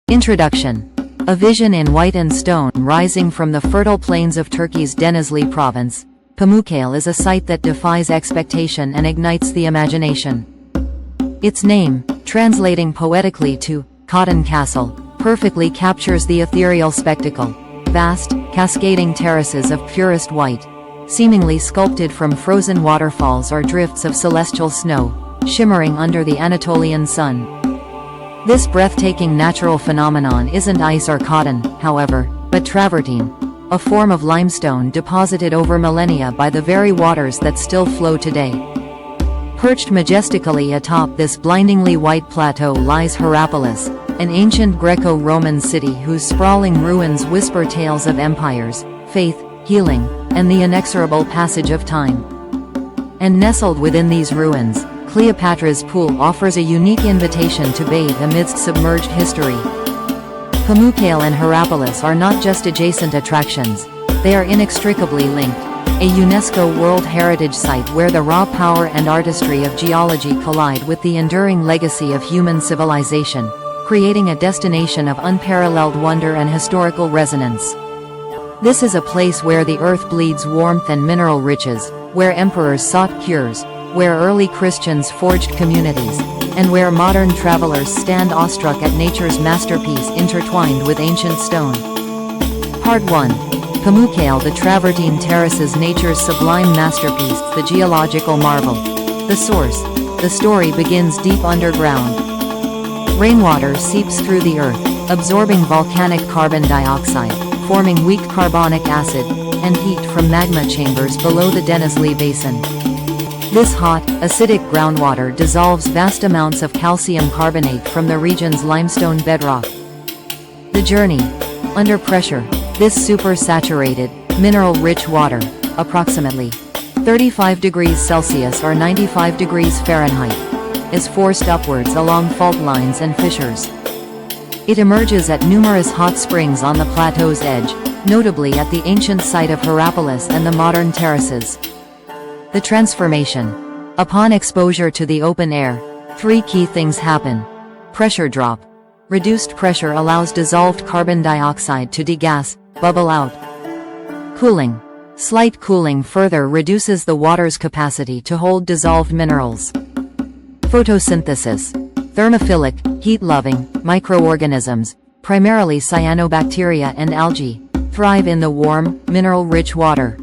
Introduction. A vision in white and stone rising from the fertile plains of Turkey's Denizli province, Pamukkale is a site that defies expectation and ignites the imagination. Its name, translating poetically to Cotton Castle, perfectly captures the ethereal spectacle. Vast, cascading terraces of purest white, seemingly sculpted from frozen waterfalls or drifts of celestial snow, shimmering under the Anatolian sun. This breathtaking natural phenomenon isn't ice or cotton, however, but travertine, a form of limestone deposited over millennia by the very waters that still flow today. Perched majestically atop this blindingly white plateau lies Hierapolis, an ancient Greco-Roman city whose sprawling ruins whisper tales of empires, faith, healing, and the inexorable passage of time. And nestled within these ruins, Cleopatra's pool offers a unique invitation to bathe amidst submerged history. Pamukkale and Hierapolis are not just adjacent attractions, they are inextricably linked, a UNESCO World Heritage site where the raw power and artistry of geology collide with the enduring legacy of human civilization, creating a destination of unparalleled wonder and historical resonance. This is a place where the earth bleeds warmth and mineral riches, where emperors sought cures, where early Christians forged communities, and where modern travelers stand awestruck at nature's masterpiece intertwined with ancient stone. Part 1. Pamukkale, the travertine terraces, nature's sublime masterpiece, the geological marvel. The source. The story begins deep underground. Rainwater seeps through the earth, absorbing volcanic carbon dioxide, forming weak carbonic acid, and heat from magma chambers below the Denizli basin. This hot, acidic groundwater dissolves vast amounts of calcium carbonate from the region's limestone bedrock. The journey. Under pressure, this supersaturated, mineral-rich water, approximately 35 degrees Celsius or 95 degrees Fahrenheit, is forced upwards along fault lines and fissures. It emerges at numerous hot springs on the plateau's edge, notably at the ancient site of Hierapolis and the modern terraces. The transformation. Upon exposure to the open air, three key things happen. Pressure drop. Reduced pressure allows dissolved carbon dioxide to degas, bubble out. Cooling. Slight cooling further reduces the water's capacity to hold dissolved minerals. Photosynthesis. Thermophilic, heat-loving, microorganisms, primarily cyanobacteria and algae, thrive in the warm, mineral-rich water.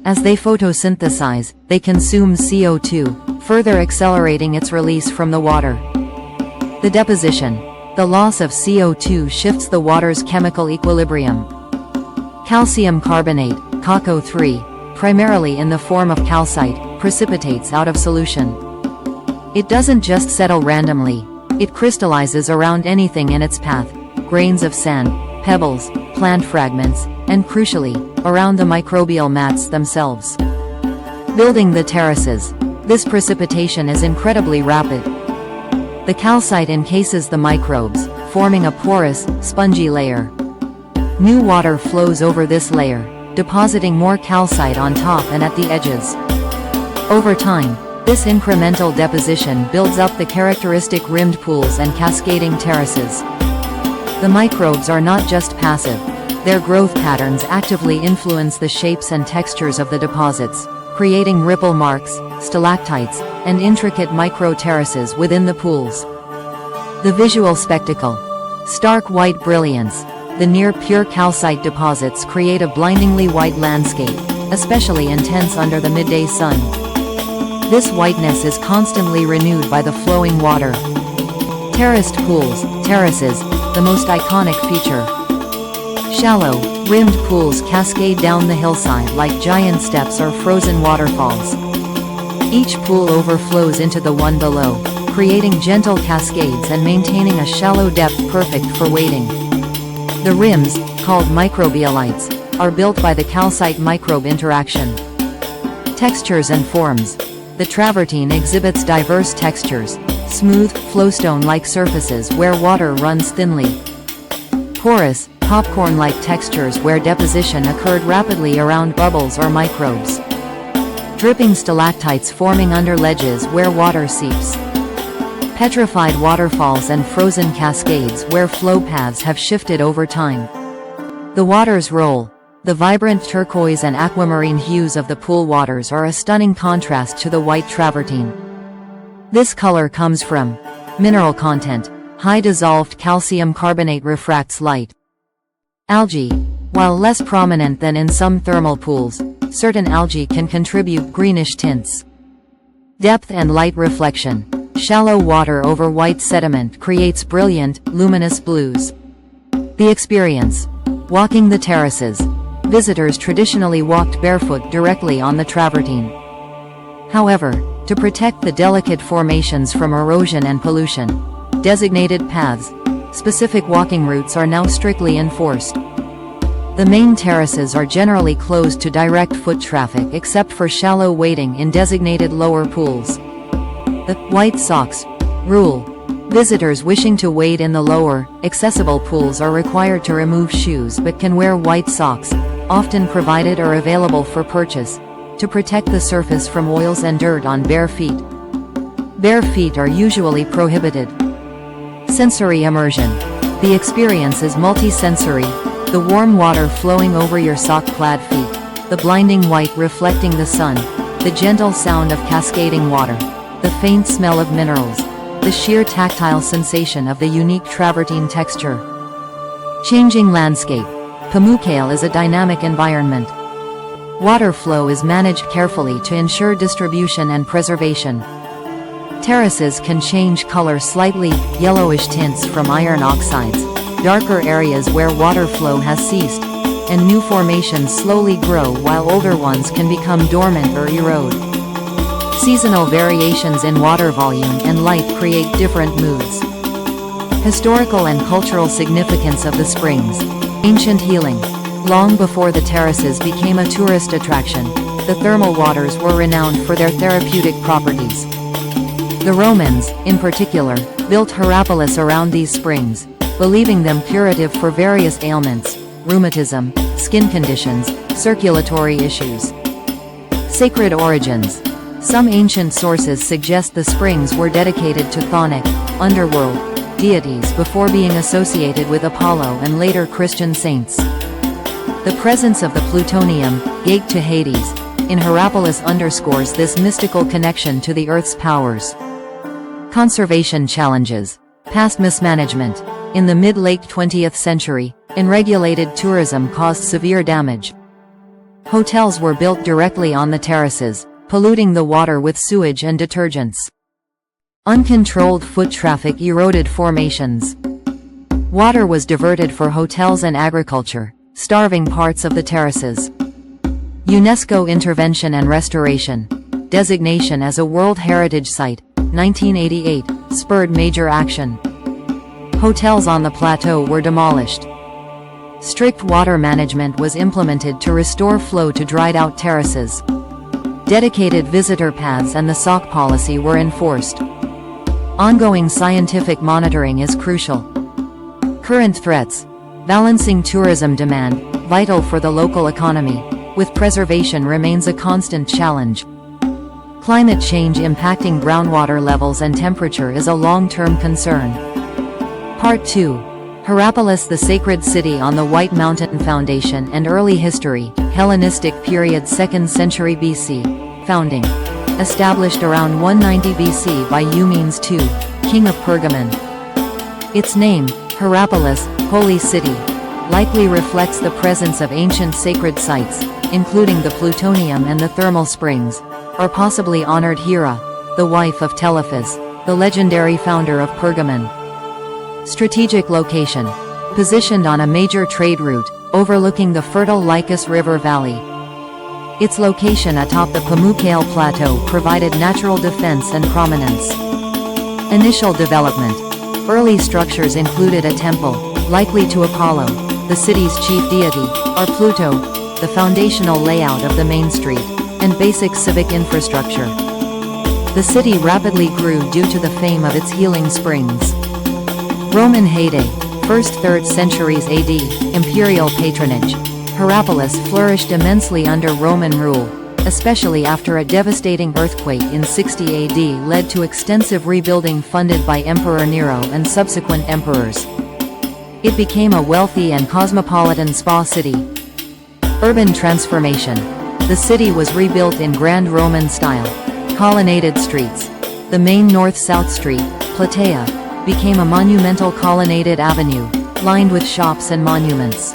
As they photosynthesize, they consume CO2, further accelerating its release from the water. The deposition. The loss of CO2 shifts the water's chemical equilibrium. Calcium carbonate, CaCO3, primarily in the form of calcite, precipitates out of solution. It doesn't just settle randomly, it crystallizes around anything in its path, grains of sand, pebbles, plant fragments, and crucially, around the microbial mats themselves. Building the terraces. This precipitation is incredibly rapid. The calcite encases the microbes, forming a porous, spongy layer. New water flows over this layer, depositing more calcite on top and at the edges. Over time, this incremental deposition builds up the characteristic rimmed pools and cascading terraces. The microbes are not just passive. Their growth patterns actively influence the shapes and textures of the deposits, creating ripple marks, stalactites, and intricate micro-terraces within the pools. The visual spectacle. Stark white brilliance. The near-pure calcite deposits create a blindingly white landscape, especially intense under the midday sun. This whiteness is constantly renewed by the flowing water. Terraced pools, terraces, the most iconic feature. Shallow, rimmed pools cascade down the hillside like giant steps or frozen waterfalls. Each pool overflows into the one below, creating gentle cascades and maintaining a shallow depth perfect for wading. The rims, called microbialites, are built by the calcite microbe interaction. Textures and forms. The travertine exhibits diverse textures, smooth, flowstone-like surfaces where water runs thinly. Porous, popcorn-like textures where deposition occurred rapidly around bubbles or microbes. Dripping stalactites forming under ledges where water seeps. petrified waterfalls and frozen cascades where flow paths have shifted over time. The water's role. The vibrant turquoise and aquamarine hues of the pool waters are a stunning contrast to the white travertine. This color comes from mineral content. High dissolved calcium carbonate refracts light. Algae. While less prominent than in some thermal pools, certain algae can contribute greenish tints. Depth and light reflection. Shallow water over white sediment creates brilliant, luminous blues. The experience. Walking the terraces. Visitors traditionally walked barefoot directly on the travertine. However, to protect the delicate formations from erosion and pollution, designated paths, specific walking routes are now strictly enforced. The main terraces are generally closed to direct foot traffic except for shallow wading in designated lower pools. The white socks rule. Visitors wishing to wade in the lower, accessible pools are required to remove shoes but can wear white socks, often provided or available for purchase, to protect the surface from oils and dirt on bare feet. Bare feet are usually prohibited. Sensory immersion. The experience is multi-sensory. The warm water flowing over your sock-clad feet, the blinding white reflecting the sun, the gentle sound of cascading water, the faint smell of minerals, the sheer tactile sensation of the unique travertine texture. Changing landscape. Pamukkale is a dynamic environment. Water flow is managed carefully to ensure distribution and preservation. Terraces can change color slightly, yellowish tints from iron oxides, darker areas where water flow has ceased, and new formations slowly grow while older ones can become dormant or erode. Seasonal variations in water volume and light create different moods. Historical and cultural significance of the springs. Ancient healing. Long before the terraces became a tourist attraction, the thermal waters were renowned for their therapeutic properties. The Romans, in particular, built Hierapolis around these springs, believing them curative for various ailments, rheumatism, skin conditions, circulatory issues. Sacred origins. Some ancient sources suggest the springs were dedicated to chthonic, underworld, deities before being associated with Apollo and later Christian saints. The presence of the plutonium, gate to Hades, in Hierapolis underscores this mystical connection to the Earth's powers. Conservation challenges. Past mismanagement. In the mid-late 20th century, unregulated tourism caused severe damage. Hotels were built directly on the terraces, polluting the water with sewage and detergents. Uncontrolled foot traffic eroded formations. Water was diverted for hotels and agriculture, starving parts of the terraces. UNESCO Intervention and Restoration. Designation as a World Heritage Site, 1988, spurred major action. Hotels on the plateau were demolished. Strict water management was implemented to restore flow to dried-out terraces. Dedicated visitor paths and the sock policy were enforced. Ongoing scientific monitoring is crucial. Current threats. Balancing tourism demand, vital for the local economy, with preservation remains a constant challenge. Climate change impacting groundwater levels and temperature is a long-term concern. Part 2. Hierapolis, the sacred city on the White Mountain Foundation and early history, Hellenistic period 2nd century BC, founding. Established around 190 BC by Eumenes II, king of Pergamon. Its name, Hierapolis, Holy City, likely reflects the presence of ancient sacred sites, including the plutonium and the thermal springs, or possibly honored Hera, the wife of Telephus, the legendary founder of Pergamon. Strategic location. Positioned on a major trade route, overlooking the fertile Lycus River Valley. Its location atop the Pamukkale Plateau provided natural defense and prominence. Initial development. Early structures included a temple, likely to Apollo, the city's chief deity, or Pluto, the foundational layout of the main street, and basic civic infrastructure. The city rapidly grew due to the fame of its healing springs. Roman heyday. 1st–3rd centuries AD, imperial patronage. Hierapolis flourished immensely under Roman rule, especially after a devastating earthquake in 60 AD led to extensive rebuilding funded by Emperor Nero and subsequent emperors. It became a wealthy and cosmopolitan spa city. Urban transformation. The city was rebuilt in Grand Roman style. Colonnaded streets. The main north-south street, Platea, became a monumental colonnaded avenue, lined with shops and monuments.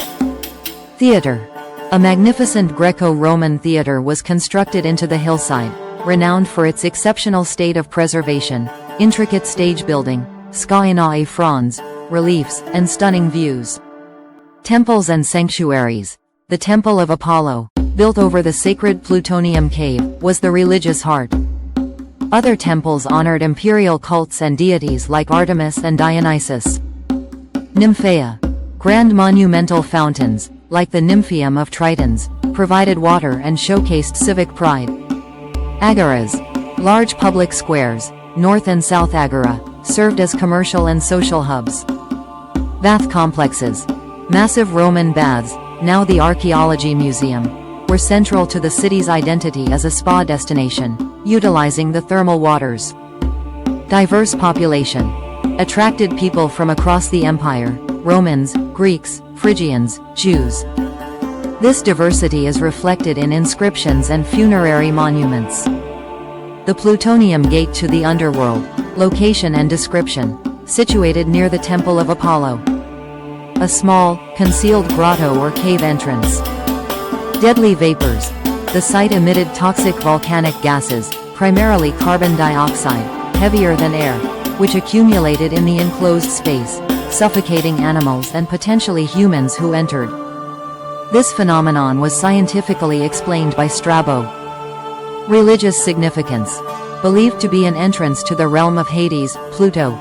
Theater. A magnificent Greco-Roman theater was constructed into the hillside, renowned for its exceptional state of preservation, intricate stage building, scaenae fronds, reliefs, and stunning views. Temples and sanctuaries. The Temple of Apollo, built over the sacred plutonium cave, was the religious heart. Other temples honored imperial cults and deities like Artemis and Dionysus. Nymphaea. Grand monumental fountains, like the Nymphaeum of Tritons, provided water and showcased civic pride. Agoras. Large public squares, North and South Agora, served as commercial and social hubs. Bath complexes. Massive Roman baths, now the Archaeology Museum, were central to the city's identity as a spa destination, utilizing the thermal waters. Diverse population. Attracted people from across the empire, Romans, Greeks, Phrygians, Jews. This diversity is reflected in inscriptions and funerary monuments. The Plutonium Gate to the Underworld. Location and description. Situated near the Temple of Apollo. A small, concealed grotto or cave entrance. Deadly vapors. The site emitted toxic volcanic gases, primarily carbon dioxide, heavier than air, which accumulated in the enclosed space, suffocating animals and potentially humans who entered. This phenomenon was scientifically explained by Strabo. Religious significance. Believed to be an entrance to the realm of Hades, Pluto.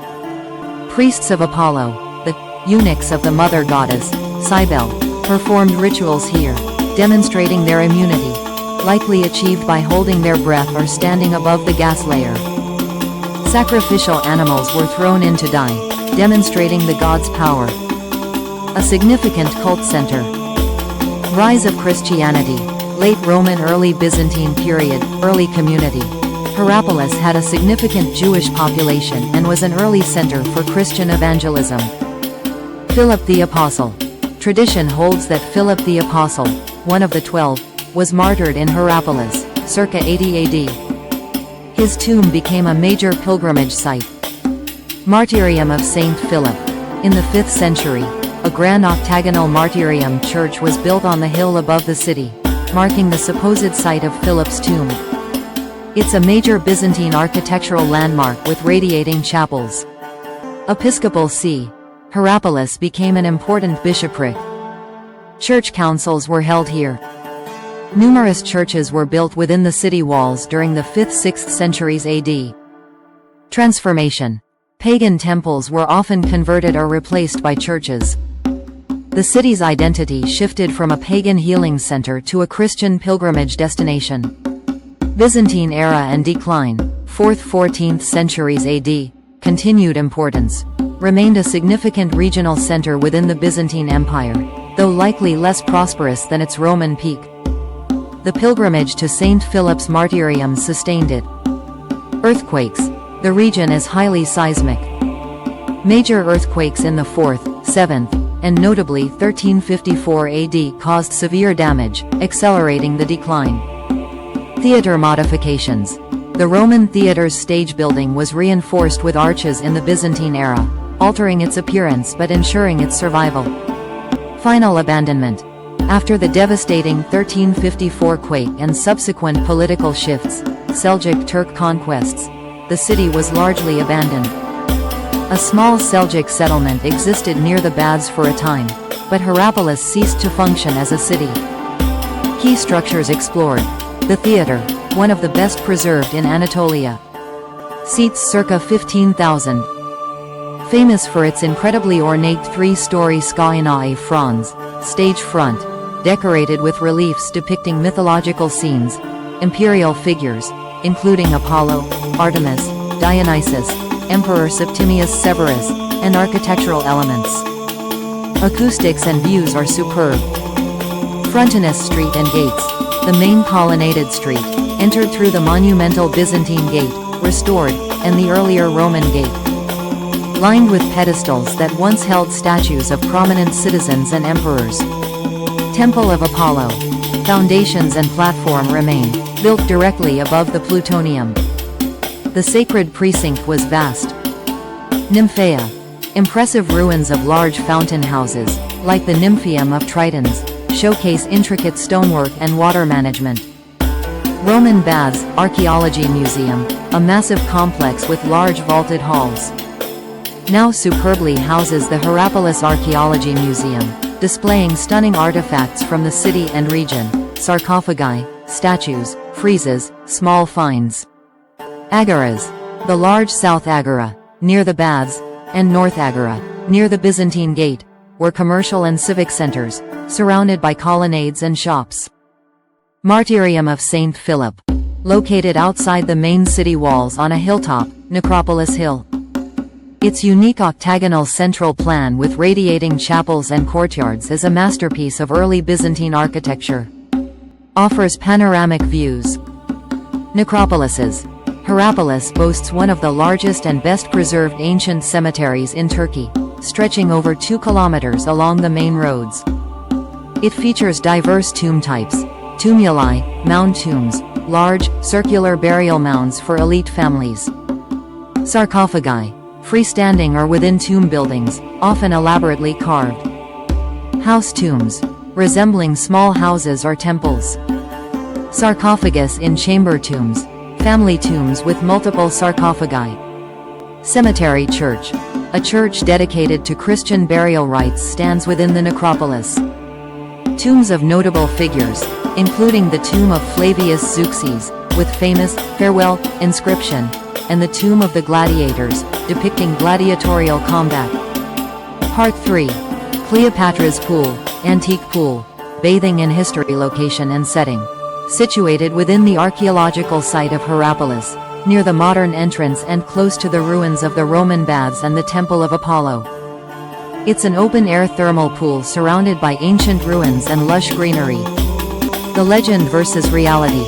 Priests of Apollo, the eunuchs of the mother goddess, Cybele, performed rituals here, demonstrating their immunity, likely achieved by holding their breath or standing above the gas layer. Sacrificial animals were thrown in to die, demonstrating the god's power. A significant cult center. Rise of Christianity. Late Roman, early Byzantine period, early community. Hierapolis had a significant Jewish population and was an early center for Christian evangelism. Philip the Apostle. Tradition holds that Philip the Apostle, one of the 12, was martyred in Hierapolis, circa 80 AD. His tomb became a major pilgrimage site. Martyrium of Saint Philip. In the 5th century, a grand octagonal martyrium church was built on the hill above the city, marking the supposed site of Philip's tomb. It's a major Byzantine architectural landmark with radiating chapels. Episcopal See. Hierapolis became an important bishopric. Church councils were held here. Numerous churches were built within the city walls during the 5th–6th centuries AD. Transformation. Pagan temples were often converted or replaced by churches. The city's identity shifted from a pagan healing center to a Christian pilgrimage destination. Byzantine era and decline. 4th–14th centuries AD. Continued importance. Remained a significant regional center within the Byzantine Empire, though likely less prosperous than its Roman peak. The pilgrimage to St. Philip's Martyrium sustained it. Earthquakes. The region is highly seismic. Major earthquakes in the 4th, 7th, and notably 1354 AD caused severe damage, accelerating the decline. Theater modifications. The Roman theater's stage building was reinforced with arches in the Byzantine era, altering its appearance but ensuring its survival. Final abandonment. After the devastating 1354 quake and subsequent political shifts, Seljuk Turk conquests, the city was largely abandoned. A small Seljuk settlement existed near the baths for a time, but Hierapolis ceased to function as a city. Key structures explored. The theater, one of the best preserved in Anatolia. Seats circa 15,000. Famous for its incredibly ornate 3-story scaenae fronds, stage front, decorated with reliefs depicting mythological scenes, imperial figures, including Apollo, Artemis, Dionysus, Emperor Septimius Severus, and architectural elements. Acoustics and views are superb. Frontinus Street and gates. The main colonnaded street, entered through the monumental Byzantine gate, restored, and the earlier Roman gate. Lined with pedestals that once held statues of prominent citizens and emperors. Temple of Apollo. Foundations and platform remain, built directly above the plutonium. The sacred precinct was vast. Nymphaea. Impressive ruins of large fountain houses, like the Nymphaeum of Tritons, showcase intricate stonework and water management. Roman Baths Archaeology Museum, a massive complex with large vaulted halls. Now superbly houses the Hierapolis Archaeology Museum, displaying stunning artifacts from the city and region, sarcophagi, statues, friezes, small finds. Agoras. The large South Agora, near the Baths, and North Agora, near the Byzantine Gate, were commercial and civic centers, surrounded by colonnades and shops. Martyrium of St. Philip. Located outside the main city walls on a hilltop, Necropolis Hill. Its unique octagonal central plan with radiating chapels and courtyards is a masterpiece of early Byzantine architecture. Offers panoramic views. Necropolises. Hierapolis boasts one of the largest and best-preserved ancient cemeteries in Turkey, stretching over 2 kilometers along the main roads. It features diverse tomb types, tumuli, mound tombs, large, circular burial mounds for elite families. Sarcophagi. Freestanding or within tomb buildings, often elaborately carved. House tombs. Resembling small houses or temples. Sarcophagus in chamber tombs. Family tombs with multiple sarcophagi. Cemetery church. A church dedicated to Christian burial rites stands within the necropolis. Tombs of notable figures, including the tomb of Flavius Zeuxis, with famous farewell inscription, and the tomb of the gladiators, depicting gladiatorial combat. Part 3. Cleopatra's Pool, Antique Pool, Bathing in History. Location and setting. Situated within the archaeological site of Hierapolis, near the modern entrance and close to the ruins of the Roman Baths and the Temple of Apollo. It's an open-air thermal pool surrounded by ancient ruins and lush greenery. The legend versus reality.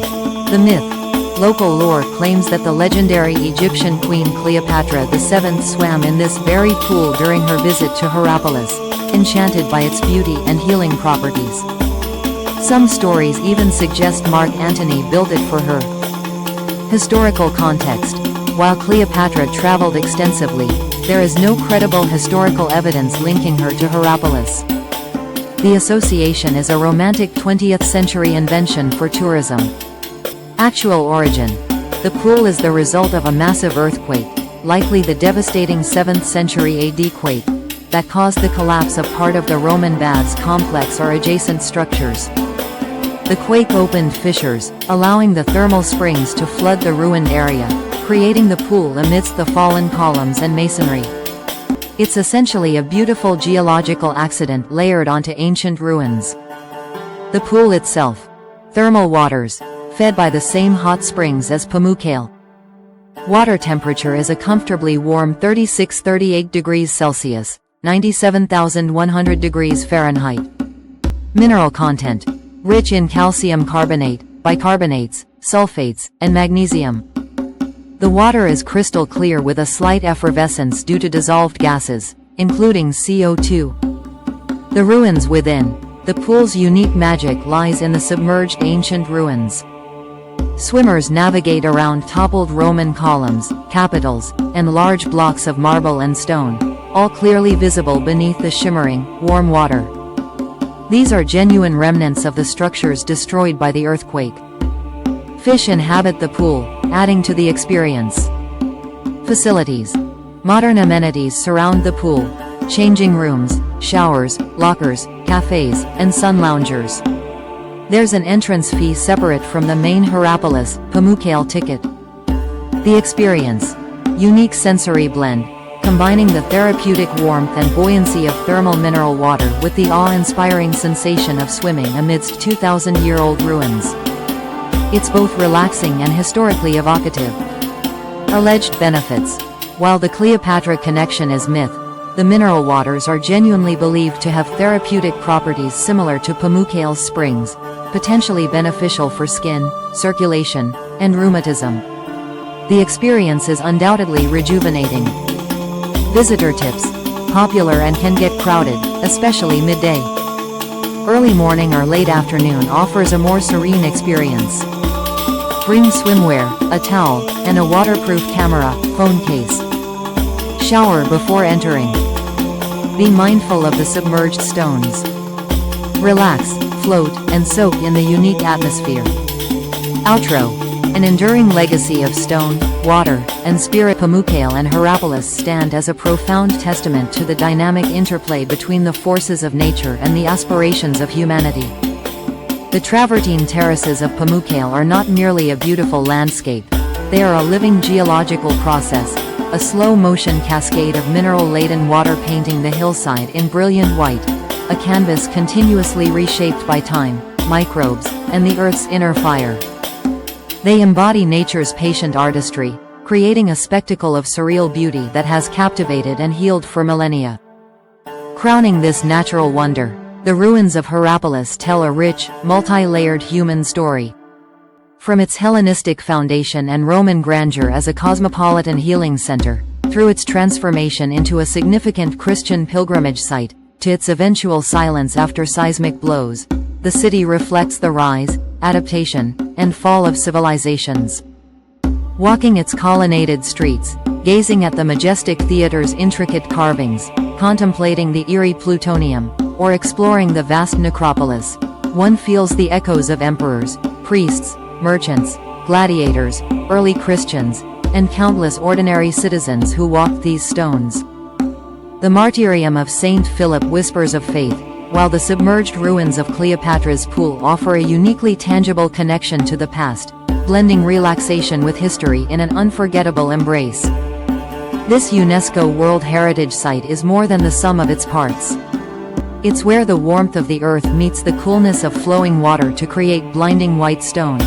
The myth. Local lore claims that the legendary Egyptian queen Cleopatra VII swam in this very pool during her visit to Hierapolis, enchanted by its beauty and healing properties. Some stories even suggest Mark Antony built it for her. Historical context. While Cleopatra traveled extensively, there is no credible historical evidence linking her to Hierapolis. The association is a romantic 20th century invention for tourism. Actual origin. The pool is the result of a massive earthquake, likely the devastating 7th century AD quake, that caused the collapse of part of the Roman Baths complex or adjacent structures. The quake opened fissures, allowing the thermal springs to flood the ruined area, creating the pool amidst the fallen columns and masonry. It's essentially a beautiful geological accident layered onto ancient ruins. The pool itself. Thermal waters, fed by the same hot springs as Pamukkale. Water temperature is a comfortably warm 36–38 degrees Celsius, 97,100 degrees Fahrenheit. Mineral content. Rich in calcium carbonate, bicarbonates, sulfates, and magnesium. The water is crystal clear with a slight effervescence due to dissolved gases, including CO2. The ruins within. The pool's unique magic lies in the submerged ancient ruins. Swimmers navigate around toppled Roman columns, capitals, and large blocks of marble and stone, all clearly visible beneath the shimmering, warm water. These are genuine remnants of the structures destroyed by the earthquake. Fish inhabit the pool, adding to the experience. Facilities. Modern amenities surround the pool: changing rooms, showers, lockers, cafes, and sun loungers. There's an entrance fee separate from the main Hierapolis, Pamukkale ticket. The experience. Unique sensory blend, combining the therapeutic warmth and buoyancy of thermal mineral water with the awe-inspiring sensation of swimming amidst 2,000-year-old ruins. It's both relaxing and historically evocative. Alleged benefits. While the Cleopatra connection is myth, the mineral waters are genuinely believed to have therapeutic properties similar to Pamukkale's springs, potentially beneficial for skin, circulation, and rheumatism. The experience is undoubtedly rejuvenating. Visitor tips: popular and can get crowded, especially midday. Early morning or late afternoon offers a more serene experience. Bring swimwear, a towel, and a waterproof camera, phone case. Shower before entering. Be mindful of the submerged stones. Relax, float, and soak in the unique atmosphere. Outro. An enduring legacy of stone, water, and spirit. Pamukkale and Hierapolis stand as a profound testament to the dynamic interplay between the forces of nature and the aspirations of humanity. The travertine terraces of Pamukkale are not merely a beautiful landscape, they are a living geological process, a slow-motion cascade of mineral-laden water painting the hillside in brilliant white, a canvas continuously reshaped by time, microbes, and the Earth's inner fire. They embody nature's patient artistry, creating a spectacle of surreal beauty that has captivated and healed for millennia. Crowning this natural wonder, the ruins of Hierapolis tell a rich, multi-layered human story. From its Hellenistic foundation and Roman grandeur as a cosmopolitan healing center, through its transformation into a significant Christian pilgrimage site, to its eventual silence after seismic blows, the city reflects the rise, adaptation, and fall of civilizations. Walking its colonnaded streets, gazing at the majestic theater's intricate carvings, contemplating the eerie plutonium, or exploring the vast necropolis, one feels the echoes of emperors, priests, merchants, gladiators, early Christians, and countless ordinary citizens who walked these stones. The martyrium of Saint Philip whispers of faith, while the submerged ruins of Cleopatra's pool offer a uniquely tangible connection to the past, blending relaxation with history in an unforgettable embrace. This UNESCO World Heritage Site is more than the sum of its parts. It's where the warmth of the earth meets the coolness of flowing water to create blinding white stone.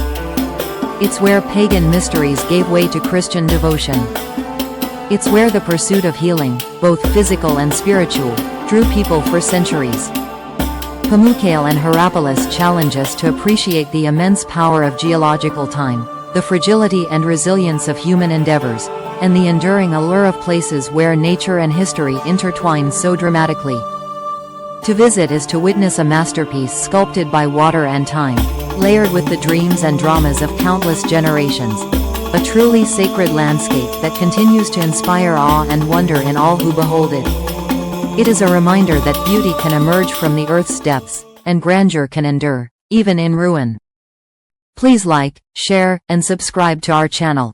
It's where pagan mysteries gave way to Christian devotion. It's where the pursuit of healing, both physical and spiritual, drew people for centuries. Pamukkale and Hierapolis challenge us to appreciate the immense power of geological time, the fragility and resilience of human endeavors, and the enduring allure of places where nature and history intertwine so dramatically. To visit is to witness a masterpiece sculpted by water and time, layered with the dreams and dramas of countless generations, a truly sacred landscape that continues to inspire awe and wonder in all who behold it. It is a reminder that beauty can emerge from the earth's depths, and grandeur can endure, even in ruin. Please like, share, and subscribe to our channel.